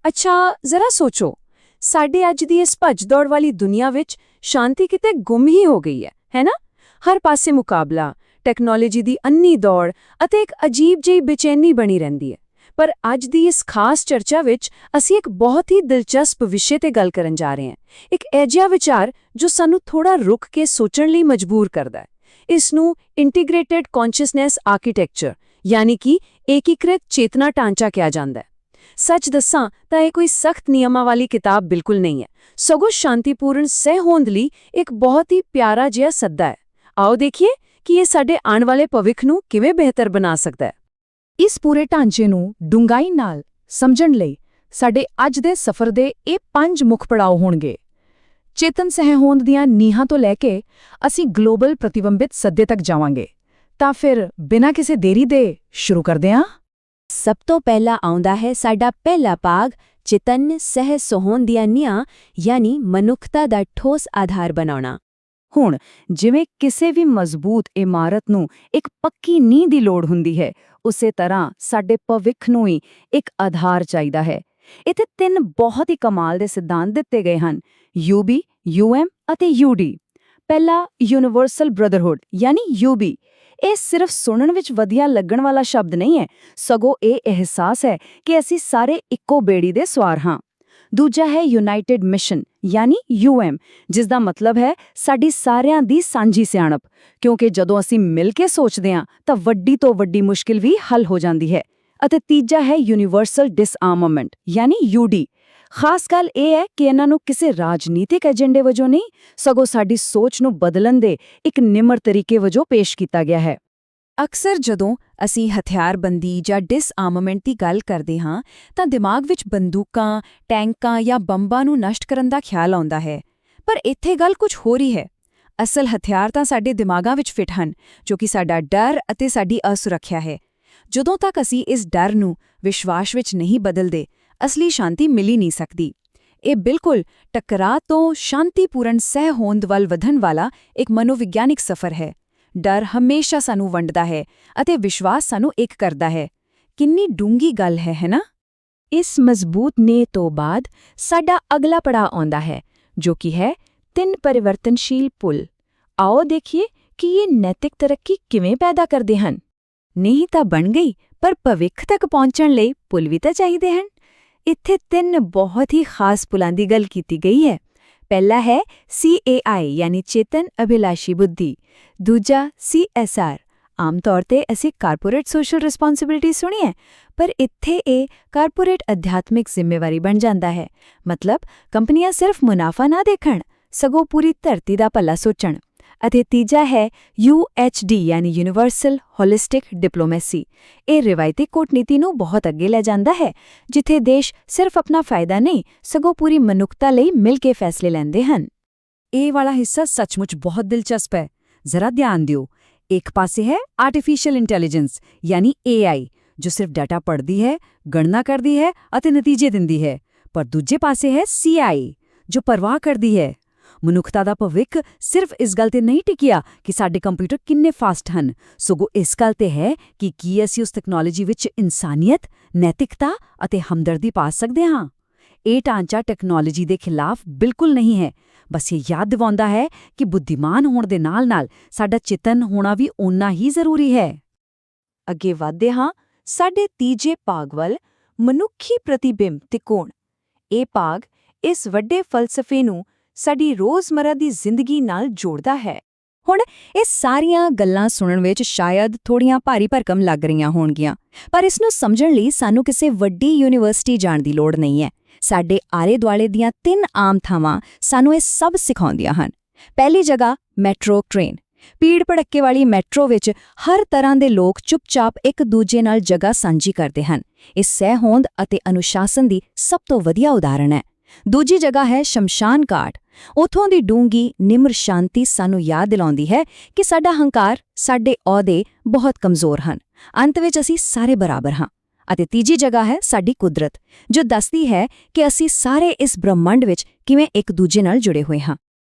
ਅੱਛਾ ਜ਼ਰਾ ਸੋਚੋ, ਸਾਡੇ ਅੱਜ ਦੀ ਇਸ ਭੱਜ-ਦੌੜ ਵਾਲੀ ਦੁਨੀਆ ਵਿੱਚ ਸ਼ਾਂਤੀ ਕਿਤੇ ਗੁੰਮ ਹੀ ਹੋ ਗਈ ਹੈ ਨਾ? ਹਰ ਪਾਸੇ ਮੁਕਾਬਲਾ, ਟੈਕਨੋਲੋਜੀ ਦੀ ਅੰਨੀ ਦੌੜ ਅਤੇ ਇੱਕ ਅਜੀਬ ਜਿਹੀ ਬੇਚੈਨੀ ਬਣੀ ਰਹਿੰਦੀ ਹੈ। ਪਰ ਅੱਜ ਦੀ ਇਸ ਖਾਸ ਚਰਚਾ ਵਿੱਚ ਅਸੀਂ ਇੱਕ ਬਹੁਤ ਹੀ ਦਿਲਚਸਪ ਵਿਸ਼ੇ ਤੇ ਗੱਲ ਕਰਨ ਜਾ ਰਹੇ ਹਾਂ। ਇੱਕ ਅਜਿਹਾ ਵਿਚਾਰ ਜੋ ਸਾਨੂੰ ਥੋੜਾ ਰੁਕ ਕੇ ਸੋਚਣ ਲਈ ਮਜਬੂਰ ਕਰਦਾ ਹੈ। ਇਸ ਨੂੰ ਇੰਟੀਗ੍ਰੇਟਿਡ ਕੌਨਸ਼ੀਅਸਨੈਸ ਆਰਕੀਟੈਕਚਰ ਯਾਨੀ ਕਿ ਏਕੀਕ੍ਰਿਤ ਚੇਤਨਾ ਢਾਂਚਾ ਕਿਹਾ ਜਾਂਦਾ ਹੈ। ਸੱਚ ਦੱਸਾਂ ਤਾਂ ਇਹ ਕੋਈ ਸਖਤ ਨਿਯਮਾਂ ਵਾਲੀ ਕਿਤਾਬ ਬਿਲਕੁਲ ਨਹੀਂ ਹੈ, ਸਗੋਂ ਸ਼ਾਂਤੀਪੂਰਨ ਸਹਿਹੋਂਦ ਲਈ ਇੱਕ ਬਹੁਤ ਹੀ ਪਿਆਰਾ ਜਿਹਾ ਸੱਦਾ ਹੈ। ਆਓ ਦੇਖੀਏ ਕਿ ਇਹ ਸਾਡੇ ਆਉਣ ਵਾਲੇ ਭਵਿੱਖ ਨੂੰ ਕਿਵੇਂ ਬਿਹਤਰ ਬਣਾ ਸਕਦਾ ਹੈ। ਇਸ ਪੂਰੇ ਢਾਂਚੇ ਨੂੰ ਡੂੰਘਾਈ ਨਾਲ ਸਮਝਣ ਲਈ ਸਾਡੇ ਅੱਜ ਦੇ ਸਫ਼ਰ ਦੇ ਇਹ 5 ਮੁੱਖ ਪੜਾਅ ਹੋਣਗੇ। ਚੇਤਨ ਸਹਿਹੋਂਦ ਦੀਆਂ ਨੀਹਾਂ ਤੋਂ ਲੈ ਕੇ ਅਸੀਂ ਗਲੋਬਲ ਪ੍ਰਤੀਬਿੰਬਿਤ ਸੱਦੇ ਤੱਕ ਜਾਵਾਂਗੇ। ਤਾਂ ਫਿਰ ਬਿਨਾਂ ਕਿਸੇ ਦੇਰੀ ਦੇ ਸ਼ੁਰੂ ਕਰਦੇ ਹਾਂ। ਸਭ ਤੋਂ ਪਹਿਲਾਂ ਆਉਂਦਾ ਹੈ ਸਾਡਾ ਪਹਿਲਾ ਭਾਗ, ਚੇਤਨ ਸਹਿਹੋਂਦ ਦੀਆਂ ਨੀਹਾਂ ਯਾਨੀ ਮਨੁੱਖਤਾ ਦਾ ਠੋਸ ਆਧਾਰ ਬਣਾਉਣਾ। ਹੁਣ ਜਿਵੇਂ ਕਿਸੇ ਵੀ ਮਜ਼ਬੂਤ ਇਮਾਰਤ ਨੂੰ ਇੱਕ ਪੱਕੀ ਨੀਂਹ ਦੀ ਲੋੜ ਹੁੰਦੀ ਹੈ, ਉਸੇ ਤਰ੍ਹਾਂ ਸਾਡੇ ਭਵਿੱਖ ਨੂੰ ਹੀ ਇੱਕ ਆਧਾਰ ਚਾਹੀਦਾ ਹੈ। ਇੱਥੇ 3 ਬਹੁਤ ਹੀ ਕਮਾਲ ਦੇ ਸਿਧਾਂਤ ਦਿੱਤੇ ਗਏ ਹਨ: ਯੂਬੀ, ਯੂਐਮ ਅਤੇ ਯੂਡੀ। ਪਹਿਲਾ ਯੂਨੀਵਰਸਲ ਬ੍ਰਦਰਹੁੱਡ ਯਾਨੀ ਯੂਬੀ। ਇਹ ਸਿਰਫ ਸੁਣਨ ਵਿੱਚ ਵਧੀਆ ਲੱਗਣ ਵਾਲਾ ਸ਼ਬਦ ਨਹੀਂ ਹੈ, ਸਗੋਂ ਇਹ ਅਹਿਸਾਸ ਹੈ ਕਿ ਅਸੀਂ ਸਾਰੇ ਇੱਕੋ ਬੇੜੀ ਦੇ ਸਵਾਰ ਹਾਂ। ਦੂਜਾ ਹੈ ਯੂਨਾਈਟਿਡ ਮਿਸ਼ਨ ਯਾਨੀ ਯੂਐਮ, ਜਿਸ ਦਾ ਮਤਲਬ ਹੈ ਸਾਡੀ ਸਾਰਿਆਂ ਦੀ ਸਾਂਝੀ ਸਿਆਣਪ, ਕਿਉਂਕਿ ਜਦੋਂ ਅਸੀਂ ਮਿਲ ਕੇ ਸੋਚਦੇ ਹਾਂ ਤਾਂ ਵੱਡੀ ਤੋਂ ਵੱਡੀ ਮੁਸ਼ਕਿਲ ਵੀ ਹੱਲ ਹੋ ਜਾਂਦੀ ਹੈ। ਅਤੇ ਤੀਜਾ ਹੈ ਯੂਨੀਵਰਸਲ ਡਿਸਆਰਮਮੈਂਟ ਯਾਨੀ ਯੂਡੀ। ਖਾਸ ਗੱਲ ਇਹ ਹੈ ਕਿ ਇਹਨਾਂ ਨੂੰ ਕਿਸੇ ਰਾਜਨੀਤਿਕ ਏਜੰਡੇ ਵਜੋਂ ਨਹੀਂ, ਸਗੋਂ ਸਾਡੀ ਸੋਚ ਨੂੰ ਬਦਲਣ ਦੇ ਇੱਕ ਨਿਮਰ ਤਰੀਕੇ ਵਜੋਂ ਪੇਸ਼ ਕੀਤਾ ਗਿਆ ਹੈ। ਅਕਸਰ ਜਦੋਂ ਅਸੀਂ ਹਥਿਆਰਬੰਦੀ ਜਾਂ ਡਿਸਆਰਮਮੈਂਟ ਦੀ ਗੱਲ ਕਰਦੇ ਹਾਂ ਤਾਂ ਦਿਮਾਗ ਵਿੱਚ ਬੰਦੂਕਾਂ, ਟੈਂਕਾਂ ਜਾਂ ਬੰਬਾਂ ਨੂੰ ਨਸ਼ਟ ਕਰਨ ਦਾ ਖਿਆਲ ਆਉਂਦਾ ਹੈ। ਪਰ ਇੱਥੇ ਗੱਲ ਕੁਝ ਹੋਰ ਹੀ ਹੈ। ਅਸਲ ਹਥਿਆਰ ਤਾਂ ਸਾਡੇ ਦਿਮਾਗਾਂ ਵਿੱਚ ਫਿੱਟ ਹਨ, ਜੋ ਕਿ ਸਾਡਾ ਡਰ ਅਤੇ ਸਾਡੀ ਅਸੁਰੱਖਿਆ ਹੈ। ਜਦੋਂ ਤੱਕ ਅਸੀਂ ਇਸ ਡਰ ਨੂੰ ਵਿਸ਼ਵਾਸ ਵਿੱਚ ਨਹੀਂ ਬਦਲਦੇ, ਅਸਲੀ ਸ਼ਾਂਤੀ ਮਿਲ ਹੀ ਨਹੀਂ ਸਕਦੀ। ਇਹ ਬਿਲਕੁਲ ਟਕਰਾਅ ਤੋਂ ਸ਼ਾਂਤੀਪੂਰਨ ਸਹਿਹੋਂਦ ਵੱਲ ਵਧਣ ਵਾਲਾ ਇੱਕ ਮਨੋਵਿਗਿਆਨਿਕ ਸਫ਼ਰ ਹੈ। ਡਰ ਹਮੇਸ਼ਾ ਸਾਨੂੰ ਵੰਡਦਾ ਹੈ ਅਤੇ ਵਿਸ਼ਵਾਸ ਸਾਨੂੰ ਇੱਕ ਕਰਦਾ ਹੈ। ਕਿੰਨੀ ਡੂੰਘੀ ਗੱਲ ਹੈ ਨਾ? ਇਸ ਮਜ਼ਬੂਤ ਨੀਂਹ ਤੋਂ ਬਾਅਦ ਸਾਡਾ ਅਗਲਾ ਪੜਾਅ ਆਉਂਦਾ ਹੈ, ਜੋ ਕਿ ਹੈ 3 ਪਰਿਵਰਤਨਸ਼ੀਲ ਪੁੱਲ। ਆਓ ਦੇਖੀਏ ਕਿ ਇਹ ਨੈਤਿਕ ਤਰੱਕੀ ਕਿਵੇਂ ਪੈਦਾ ਕਰਦੇ ਹਨ। ਨੀਂਹ ਤਾਂ ਬਣ ਗਈ, ਪਰ ਭਵਿੱਖ ਤੱਕ ਪਹੁੰਚਣ ਲਈ ਪੁੱਲ ਵੀ ਤਾਂ ਚਾਹੀਦੇ ਹਨ। ਇੱਥੇ 3 ਬਹੁਤ ਹੀ ਖਾਸ ਪੁੱਲਾਂ ਦੀ ਗੱਲ ਕੀਤੀ ਗਈ ਹੈ। ਪਹਿਲਾ ਹੈ CAI ਯਾਨੀ ਚੇਤਨ ਅਭਿਲਾਸ਼ੀ ਬੁੱਧੀ। ਦੂਜਾ CSR, ਆਮ ਤੌਰ ਤੇ ਅਸੀਂ ਕਾਰਪੋਰੇਟ ਸੋਸ਼ਲ ਰਿਸਪੌਂਸਿਬਿਲਿਟੀ ਸੁਣੀ ਹੈ, ਪਰ ਇੱਥੇ ਇਹ ਕਾਰਪੋਰੇਟ ਅਧਿਆਤਮਿਕ ਜ਼ਿੰਮੇਵਾਰੀ ਬਣ ਜਾਂਦਾ ਹੈ। ਮਤਲਬ ਕੰਪਨੀਆਂ ਸਿਰਫ ਮੁਨਾਫਾ ਨਾ ਦੇਖਣ, ਸਗੋਂ ਪੂਰੀ ਧਰਤੀ ਦਾ ਭਲਾ ਸੋਚਣ। ਅਤੇ ਤੀਜਾ ਹੈ UHD ਯਾਨੀ ਯੂਨੀਵਰਸਲ ਹੋਲਿਸਟਿਕ ਡਿਪਲੋਮੈਸੀ। ਇਹ ਰਿਵਾਇਤੀ ਕੂਟਨੀਤੀ ਨੂੰ ਬਹੁਤ ਅੱਗੇ ਲੈ ਜਾਂਦਾ ਹੈ, ਜਿੱਥੇ ਦੇਸ਼ ਸਿਰਫ ਆਪਣਾ ਫਾਇਦਾ ਨਹੀਂ, ਸਗੋਂ ਪੂਰੀ ਮਨੁੱਖਤਾ ਲਈ ਮਿਲ ਕੇ ਫੈਸਲੇ ਲੈਂਦੇ ਹਨ। ਇਹ ਵਾਲਾ ਹਿੱਸਾ ਸੱਚਮੁੱਚ ਬਹੁਤ ਦਿਲਚਸਪ ਹੈ। ਜ਼ਰਾ ਧਿਆਨ ਦਿਓ। ਇੱਕ ਪਾਸੇ ਹੈ ਆਰਟੀਫੀਸ਼ੀਅਲ ਇੰਟੈਲੀਜੈਂਸ ਯਾਨੀ AI, ਜੋ ਸਿਰਫ ਡਾਟਾ ਪੜ੍ਹਦੀ ਹੈ, ਗਣਨਾ ਕਰਦੀ ਹੈ ਅਤੇ ਨਤੀਜੇ ਦਿੰਦੀ ਹੈ। ਪਰ ਦੂਜੇ ਪਾਸੇ ਹੈ CI, ਜੋ ਪਰਵਾਹ ਕਰਦੀ ਹੈ। ਮਨੁੱਖਤਾ ਦਾ ਭਵਿੱਖ ਸਿਰਫ ਇਸ ਗੱਲ ਤੇ ਨਹੀਂ ਟਿਕਿਆ ਕਿ ਸਾਡੇ ਕੰਪਿਊਟਰ ਕਿੰਨੇ ਫਾਸਟ ਹਨ, ਸਗੋਂ ਇਸ ਗੱਲ ਤੇ ਹੈ ਕਿ ਕੀ ਅਸੀਂ ਉਸ ਤਕਨਾਲੋਜੀ ਵਿੱਚ ਇਨਸਾਨੀਅਤ, ਨੈਤਿਕਤਾ ਅਤੇ ਹਮਦਰਦੀ ਪਾ ਸਕਦੇ ਹਾਂ। ਇਹ ਢਾਂਚਾ ਟੈਕਨੋਲੋਜੀ ਦੇ ਖਿਲਾਫ ਬਿਲਕੁਲ ਨਹੀਂ ਹੈ, ਬਸ ਇਹ ਯਾਦ ਦਿਵਾਉਂਦਾ ਹੈ ਕਿ ਬੁੱਧੀਮਾਨ ਹੋਣ ਦੇ ਨਾਲ-ਨਾਲ ਸਾਡਾ ਚੇਤਨ ਹੋਣਾ ਵੀ ਓਨਾ ਹੀ ਜ਼ਰੂਰੀ ਹੈ। ਅੱਗੇ ਵਧਦੇ ਹਾਂ ਸਾਡੇ ਤੀਜੇ ਭਾਗ ਵੱਲ, ਮਨੁੱਖੀ ਪ੍ਰਤੀਬਿੰਬ ਤਿਕੋਣ। ਇਹ ਭਾਗ ਇਸ ਵੱਡੇ ਫਲਸਫੇ ਨੂੰ ਸਾਡੀ ਰੋਜ਼ਮਰਾ ਦੀ ਜ਼ਿੰਦਗੀ ਨਾਲ ਜੋੜਦਾ ਹੈ। ਹੁਣ ਇਹ ਸਾਰੀਆਂ ਗੱਲਾਂ ਸੁਣਨ ਵਿੱਚ ਸ਼ਾਇਦ ਥੋੜੀਆਂ ਭਾਰੀ ਭਰਕਮ ਲੱਗ ਰਹੀਆਂ ਹੋਣਗੀਆਂ, ਪਰ ਇਸ ਨੂੰ ਸਮਝਣ ਲਈ ਸਾਨੂੰ ਕਿਸੇ ਵੱਡੀ ਯੂਨੀਵਰਸਿਟੀ ਜਾਣ ਦੀ ਲੋੜ ਨਹੀਂ ਹੈ। ਸਾਡੇ ਆਲੇ-ਦੁਆਲੇ ਦੀਆਂ 3 ਆਮ ਥਾਵਾਂ ਸਾਨੂੰ ਇਹ ਸਭ ਸਿਖਾਉਂਦੀਆਂ ਹਨ। ਪਹਿਲੀ ਜਗ੍ਹਾ ਮੈਟਰੋ ਟ੍ਰੇਨ। ਭੀੜ ਭੜੱਕੇ ਵਾਲੀ ਮੈਟਰੋ ਵਿੱਚ ਹਰ ਤਰ੍ਹਾਂ ਦੇ ਲੋਕ ਚੁੱਪਚਾਪ ਇੱਕ ਦੂਜੇ ਨਾਲ ਜਗ੍ਹਾ ਸਾਂਝੀ ਕਰਦੇ ਹਨ। ਇਹ ਸਹਿਹੋਂਦ ਅਤੇ ਅਨੁਸ਼ਾਸਨ ਦੀ ਸਭ ਤੋਂ ਵਧੀਆ ਉਦਾਹਰਣ ਹੈ। ਦੂਜੀ ਜਗ੍ਹਾ ਹੈ ਸ਼ਮਸ਼ਾਨ ਘਾਟ। ਉੱਥੋਂ ਦੀ ਡੂੰਘੀ ਨਿਮਰ ਸ਼ਾਂਤੀ ਸਾਨੂੰ ਯਾਦ ਦਿਲਾਉਂਦੀ ਹੈ ਕਿ ਸਾਡਾ ਹੰਕਾਰ, ਸਾਡੇ ਅਹੁਦੇ ਬਹੁਤ ਕਮਜ਼ੋਰ ਹਨ। ਅੰਤ ਵਿੱਚ ਅਸੀਂ ਸਾਰੇ ਬਰਾਬਰ ਹਾਂ। ਅਤੇ ਤੀਜੀ ਜਗ੍ਹਾ ਹੈ ਸਾਡੀ ਕੁਦਰਤ, ਜੋ ਦੱਸਦੀ ਹੈ ਕਿ ਅਸੀਂ ਸਾਰੇ ਇਸ ਬ੍ਰਹਿਮੰਡ ਵਿੱਚ ਕਿਵੇਂ ਇੱਕ ਦੂਜੇ ਨਾਲ ਜੁੜੇ ਹੋਏ ਹਾਂ।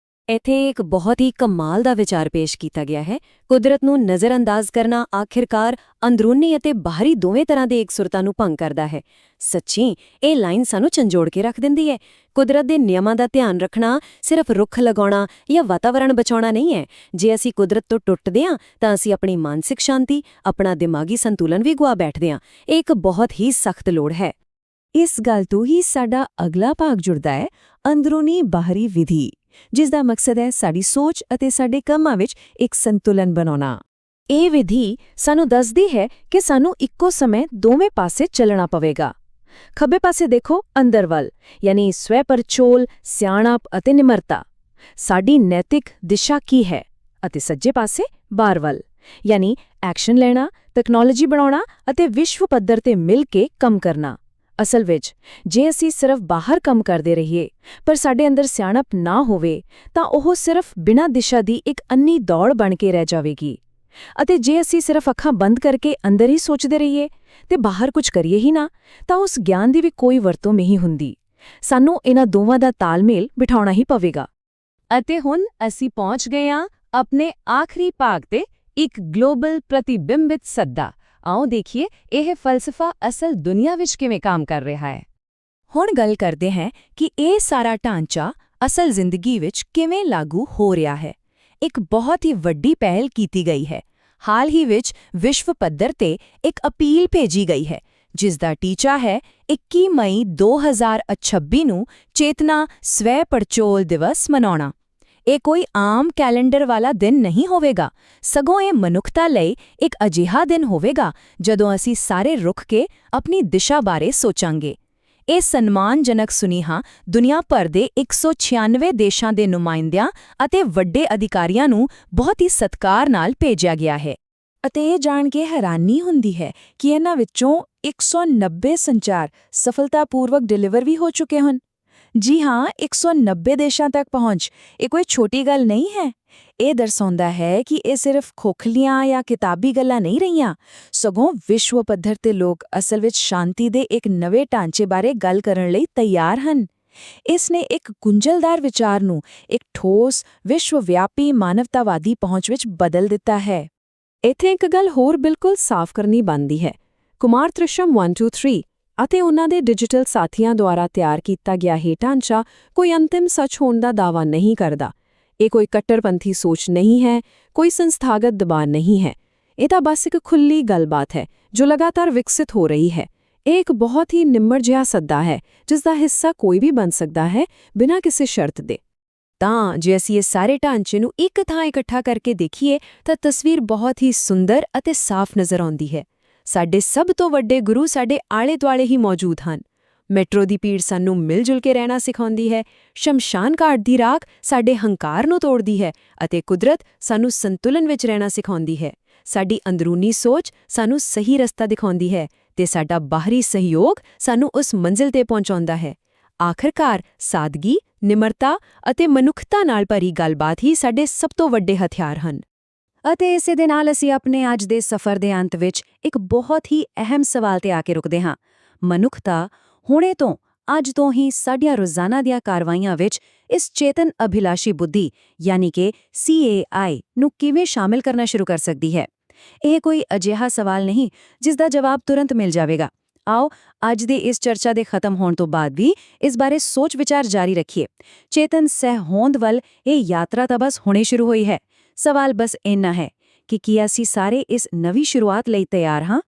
ਇੱਥੇ ਇੱਕ ਬਹੁਤ ਹੀ ਕਮਾਲ ਦਾ ਵਿਚਾਰ ਪੇਸ਼ ਕੀਤਾ ਗਿਆ ਹੈ। ਕੁਦਰਤ ਨੂੰ ਨਜ਼ਰਅੰਦਾਜ਼ ਕਰਨਾ ਆਖਿਰਕਾਰ ਅੰਦਰੂਨੀ ਅਤੇ ਬਾਹਰੀ ਦੋਵੇਂ ਤਰ੍ਹਾਂ ਦੇ ਇਕਸੁਰਤਾ ਨੂੰ ਭੰਗ ਕਰਦਾ ਹੈ। ਸੱਚੀ, ਇਹ ਲਾਈਨ ਸਾਨੂੰ ਝੰਜੋੜ ਕੇ ਰੱਖ ਦਿੰਦੀ ਹੈ। ਕੁਦਰਤ ਦੇ ਨਿਯਮਾਂ ਦਾ ਧਿਆਨ ਰੱਖਣਾ ਸਿਰਫ ਰੁੱਖ ਲਗਾਉਣਾ ਜਾਂ ਵਾਤਾਵਰਣ ਬਚਾਉਣਾ ਨਹੀਂ ਹੈ। ਜੇ ਅਸੀਂ ਕੁਦਰਤ ਤੋਂ ਟੁੱਟਦੇ ਹਾਂ ਤਾਂ ਅਸੀਂ ਆਪਣੀ ਮਾਨਸਿਕ ਸ਼ਾਂਤੀ, ਆਪਣਾ ਦਿਮਾਗੀ ਸੰਤੁਲਨ ਵੀ ਗੁਆ ਬੈਠਦੇ ਹਾਂ। ਇਹ ਇੱਕ ਬਹੁਤ ਹੀ ਸਖਤ ਲੋੜ ਹੈ। ਇਸ ਗੱਲ ਤੋਂ ਹੀ ਸਾਡਾ ਅਗਲਾ ਭਾਗ ਜੁੜਦਾ ਹੈ, ਅੰਦਰੂਨੀ ਬਾਹਰੀ ਵਿਧੀ, ਜਿਸ ਦਾ ਮਕਸਦ ਹੈ ਸਾਡੀ ਸੋਚ ਅਤੇ ਸਾਡੇ ਕੰਮਾਂ ਵਿੱਚ ਇੱਕ ਸੰਤੁਲਨ ਬਣਾਉਣਾ। ਇਹ ਵਿਧੀ ਸਾਨੂੰ ਦੱਸਦੀ ਹੈ ਕਿ ਸਾਨੂੰ ਇੱਕੋ ਸਮੇਂ ਦੋਵੇਂ ਪਾਸੇ ਚੱਲਣਾ ਪਵੇਗਾ। ਖੱਬੇ ਪਾਸੇ ਦੇਖੋ, ਅੰਦਰ ਵੱਲ, ਯਾਨੀ ਸਵੈ-ਪਰਚੋਲ, ਸਿਆਣਪ ਅਤੇ ਨਿਮਰਤਾ, ਸਾਡੀ ਨੈਤਿਕ ਦਿਸ਼ਾ ਕੀ ਹੈ, ਅਤੇ ਸੱਜੇ ਪਾਸੇ ਬਾਹਰ ਵੱਲ, ਯਾਨੀ ਐਕਸ਼ਨ ਲੈਣਾ, ਟੈਕਨੋਲੋਜੀ ਬਣਾਉਣਾ ਅਤੇ ਵਿਸ਼ਵ ਪੱਧਰ ਤੇ ਮਿਲ ਕੇ ਕੰਮ ਕਰਨਾ। ਅਸਲ ਵਿੱਚ ਜੇ ਅਸੀਂ ਸਿਰਫ ਬਾਹਰ ਕੰਮ ਕਰਦੇ ਰਹੀਏ ਪਰ ਸਾਡੇ ਅੰਦਰ ਸਿਆਣਪ ਨਾ ਹੋਵੇ ਤਾਂ ਉਹ ਸਿਰਫ ਬਿਨਾਂ ਦਿਸ਼ਾ ਦੀ ਇੱਕ ਅੰਨੀ ਦੌੜ ਬਣ ਕੇ ਰਹਿ ਜਾਵੇਗੀ। ਅਤੇ ਜੇ ਅਸੀਂ ਸਿਰਫ ਅੱਖਾਂ ਬੰਦ ਕਰਕੇ ਅੰਦਰ ਹੀ ਸੋਚਦੇ ਰਹੀਏ ਤੇ ਬਾਹਰ ਕੁਝ ਕਰੀਏ ਹੀ ਨਾ, ਤਾਂ ਉਸ ਗਿਆਨ ਦੀ ਵੀ ਕੋਈ ਵਰਤੋਂ ਨਹੀਂ ਹੁੰਦੀ। ਸਾਨੂੰ ਇਹਨਾਂ ਦੋਵਾਂ ਦਾ ਤਾਲਮੇਲ ਬਿਠਾਉਣਾ ਹੀ ਪਵੇਗਾ। ਅਤੇ ਹੁਣ ਅਸੀਂ ਪਹੁੰਚ ਗਏ ਹਾਂ ਆਪਣੇ ਆਖਰੀ ਭਾਗ ਤੇ, ਇੱਕ ਗਲੋਬਲ ਪ੍ਰਤੀਬਿੰਬਿਤ ਸੱਦਾ। ਆਓ ਦੇਖੀਏ ਇਹ ਫਲਸਫਾ ਅਸਲ ਦੁਨੀਆ ਵਿੱਚ ਕਿਵੇਂ ਕੰਮ ਕਰ ਰਿਹਾ ਹੈ। ਹੁਣ ਗੱਲ ਕਰਦੇ ਹਾਂ ਕਿ ਇਹ ਸਾਰਾ ਢਾਂਚਾ ਅਸਲ ਜ਼ਿੰਦਗੀ ਵਿੱਚ ਕਿਵੇਂ ਲਾਗੂ ਹੋ ਰਿਹਾ ਹੈ। ਇੱਕ ਬਹੁਤ ਹੀ ਵੱਡੀ ਪਹਿਲ ਕੀਤੀ ਗਈ ਹੈ। ਹਾਲ ਹੀ ਵਿੱਚ ਵਿਸ਼ਵ ਪੱਧਰ ਤੇ ਇੱਕ ਅਪੀਲ ਭੇਜੀ ਗਈ ਹੈ, ਜਿਸ ਦਾ ਟੀਚਾ ਹੈ 21 ਮਈ 2026 ਨੂੰ ਚੇਤਨਾ ਸਵੈ-ਪੜਚੋਲ ਦਿਵਸ ਮਨਾਉਣਾ। ਇਹ ਕੋਈ ਆਮ ਕੈਲੰਡਰ ਵਾਲਾ ਦਿਨ ਨਹੀਂ ਹੋਵੇਗਾ, ਸਗੋਂ ਇਹ ਮਨੁੱਖਤਾ ਲਈ ਇੱਕ ਅਜਿਹਾ ਦਿਨ ਹੋਵੇਗਾ ਜਦੋਂ ਅਸੀਂ ਸਾਰੇ ਰੁਕ ਕੇ ਆਪਣੀ ਦਿਸ਼ਾ ਬਾਰੇ ਸੋਚਾਂਗੇ। ਇਹ ਸਨਮਾਨਜਨਕ ਸੁਨੇਹਾ ਦੁਨੀਆ ਭਰ ਦੇ 196 ਦੇਸ਼ਾਂ ਦੇ ਨੁਮਾਇੰਦਿਆਂ ਅਤੇ ਵੱਡੇ ਅਧਿਕਾਰੀਆਂ ਨੂੰ ਬਹੁਤ ਹੀ ਸਤਿਕਾਰ ਨਾਲ ਭੇਜਿਆ ਗਿਆ ਹੈ। ਅਤੇ ਇਹ ਜਾਣ ਕੇ ਹੈਰਾਨੀ ਹੁੰਦੀ ਹੈ ਕਿ ਇਹਨਾਂ ਵਿੱਚੋਂ 190 ਸੰਚਾਰ ਸਫਲਤਾਪੂਰਵਕ ਡਿਲੀਵਰ ਵੀ ਹੋ ਚੁੱਕੇ ਹਨ। ਜੀ ਹਾਂ, 190 ਦੇਸ਼ਾਂ ਤੱਕ ਪਹੁੰਚ ਇਹ ਕੋਈ ਛੋਟੀ ਗੱਲ ਨਹੀਂ ਹੈ। ਇਹ ਦਰਸਾਉਂਦਾ ਹੈ ਕਿ ਇਹ ਸਿਰਫ ਖੋਖਲੀਆਂ ਜਾਂ ਕਿਤਾਬੀ ਗੱਲਾਂ ਨਹੀਂ ਰਹੀਆਂ, ਸਗੋਂ ਵਿਸ਼ਵ ਪੱਧਰ ਤੇ ਲੋਕ ਅਸਲ ਵਿੱਚ ਸ਼ਾਂਤੀ ਦੇ ਇੱਕ ਨਵੇਂ ਢਾਂਚੇ ਬਾਰੇ ਗੱਲ ਕਰਨ ਲਈ ਤਿਆਰ ਹਨ। ਇਸ ਨੇ ਇੱਕ ਗੁੰਝਲਦਾਰ ਵਿਚਾਰ ਨੂੰ ਇੱਕ ਠੋਸ, ਵਿਸ਼ਵ-ਵਿਆਪੀ ਮਾਨਵਤਾਵਾਦੀ ਪਹੁੰਚ ਵਿੱਚ ਬਦਲ ਦਿੱਤਾ ਹੈ। ਇੱਥੇ ਇੱਕ ਗੱਲ ਹੋਰ ਬਿਲਕੁਲ ਸਾਫ਼ ਕਰਨੀ ਬਣਦੀ ਹੈ। ਕੁਮਾਰ ਤ੍ਰਿਸ਼ਮ 123 ਅਤੇ ਉਹਨਾਂ ਦੇ ਡਿਜੀਟਲ ਸਾਥੀਆਂ ਦੁਆਰਾ ਤਿਆਰ ਕੀਤਾ ਗਿਆ ਇਹ ਢਾਂਚਾ ਕੋਈ ਅੰਤਿਮ ਸੱਚ ਹੋਣ ਦਾ ਦਾਅਵਾ ਨਹੀਂ ਕਰਦਾ। ਇਹ ਕੋਈ ਕੱਟੜਪੰਥੀ ਸੋਚ ਨਹੀਂ ਹੈ, ਕੋਈ ਸੰਸਥਾਗਤ ਦਬਾਅ ਨਹੀਂ ਹੈ। ਇਹ ਤਾਂ ਬਸ ਇੱਕ ਖੁੱਲ੍ਹੀ ਗੱਲਬਾਤ ਹੈ ਜੋ ਲਗਾਤਾਰ ਵਿਕਸਿਤ ਹੋ ਰਹੀ ਹੈ। ਇਹ ਇੱਕ ਬਹੁਤ ਹੀ ਨਿਮਰ ਜਿਹਾ ਸੱਦਾ ਹੈ ਜਿਸ ਦਾ ਹਿੱਸਾ ਕੋਈ ਵੀ ਬਣ ਸਕਦਾ ਹੈ, ਬਿਨਾਂ ਕਿਸੇ ਸ਼ਰਤ ਦੇ। ਤਾਂ ਜੇ ਅਸੀਂ ਇਸ ਸਾਰੇ ਢਾਂਚੇ ਨੂੰ ਇੱਕ ਥਾਂ ਇਕੱਠਾ ਕਰਕੇ ਦੇਖੀਏ ਤਾਂ ਤਸਵੀਰ ਬਹੁਤ ਹੀ ਸੁੰਦਰ ਅਤੇ ਸਾਫ਼ ਨਜ਼ਰ ਆਉਂਦੀ ਹੈ। ਸਾਡੇ ਸਭ ਤੋਂ ਵੱਡੇ ਗੁਰੂ ਸਾਡੇ ਆਲੇ-ਦੁਆਲੇ ਹੀ ਮੌਜੂਦ ਹਨ। ਮੈਟਰੋ ਦੀ ਭੀੜ ਸਾਨੂੰ ਮਿਲ-ਜੁਲ ਕੇ ਰਹਿਣਾ ਸਿਖਾਉਂਦੀ ਹੈ, ਸ਼ਮਸ਼ਾਨ ਘਾਟ ਦੀ ਰਾਖ ਸਾਡੇ ਹੰਕਾਰ ਨੂੰ ਤੋੜਦੀ ਹੈ ਅਤੇ ਕੁਦਰਤ ਸਾਨੂੰ ਸੰਤੁਲਨ ਵਿੱਚ ਰਹਿਣਾ ਸਿਖਾਉਂਦੀ ਹੈ। ਸਾਡੀ ਅੰਦਰੂਨੀ ਸੋਚ ਸਾਨੂੰ ਸਹੀ ਰਸਤਾ ਦਿਖਾਉਂਦੀ ਹੈ ਤੇ ਸਾਡਾ ਬਾਹਰੀ ਸਹਿਯੋਗ ਸਾਨੂੰ ਉਸ ਮੰਜ਼ਿਲ ਤੇ ਪਹੁੰਚਾਉਂਦਾ ਹੈ। ਆਖਰਕਾਰ ਸਾਦਗੀ, ਨਿਮਰਤਾ ਅਤੇ ਮਨੁੱਖਤਾ ਨਾਲ ਭਰੀ ਗੱਲਬਾਤ ਹੀ ਸਾਡੇ ਸਭ ਤੋਂ ਵੱਡੇ ਹਥਿਆਰ ਹਨ। ਅਤੇ ਇਸੇ ਦੇ ਨਾਲ ਅਸੀਂ ਆਪਣੇ ਅੱਜ ਦੇ ਸਫ਼ਰ ਦੇ ਅੰਤ ਵਿੱਚ ਇੱਕ ਬਹੁਤ ਹੀ ਅਹਿਮ ਸਵਾਲ ਤੇ ਆ ਕੇ ਰੁਕਦੇ ਹਾਂ। ਮਨੁੱਖਤਾ ਹੁਣੇ ਤੋਂ, ਅੱਜ ਤੋਂ ਹੀ ਸਾਡੀਆਂ ਰੋਜ਼ਾਨਾ ਦੀਆਂ ਕਾਰਵਾਈਆਂ ਵਿੱਚ ਇਸ ਚੇਤਨ ਅਭਿਲਾਸ਼ੀ ਬੁੱਧੀ ਯਾਨੀ ਕਿ CAI ਨੂੰ ਕਿਵੇਂ ਸ਼ਾਮਿਲ ਕਰਨਾ ਸ਼ੁਰੂ ਕਰ ਸਕਦੀ ਹੈ? ਇਹ ਕੋਈ ਅਜਿਹਾ ਸਵਾਲ ਨਹੀਂ ਜਿਸ ਦਾ ਜਵਾਬ ਤੁਰੰਤ ਮਿਲ ਜਾਵੇਗਾ। ਆਓ ਅੱਜ ਦੇ ਇਸ ਚਰਚਾ ਦੇ ਖਤਮ ਹੋਣ ਤੋਂ ਬਾਅਦ ਵੀ ਇਸ ਬਾਰੇ ਸੋਚ ਵਿਚਾਰ ਜਾਰੀ ਰੱਖੀਏ। ਚੇਤਨ ਸਹਿਹੋਂਦ ਵੱਲ ਇਹ ਯਾਤਰਾ ਤਾਂ ਬਸ ਹੁਣੇ ਸ਼ੁਰੂ ਹੋਈ ਹੈ। ਸਵਾਲ ਬਸ ਇੰਨਾ ਹੈ ਕਿ ਕੀ ਅਸੀਂ ਸਾਰੇ ਇਸ ਨਵੀਂ ਸ਼ੁਰੂਆਤ ਲਈ ਤਿਆਰ ਹਾਂ?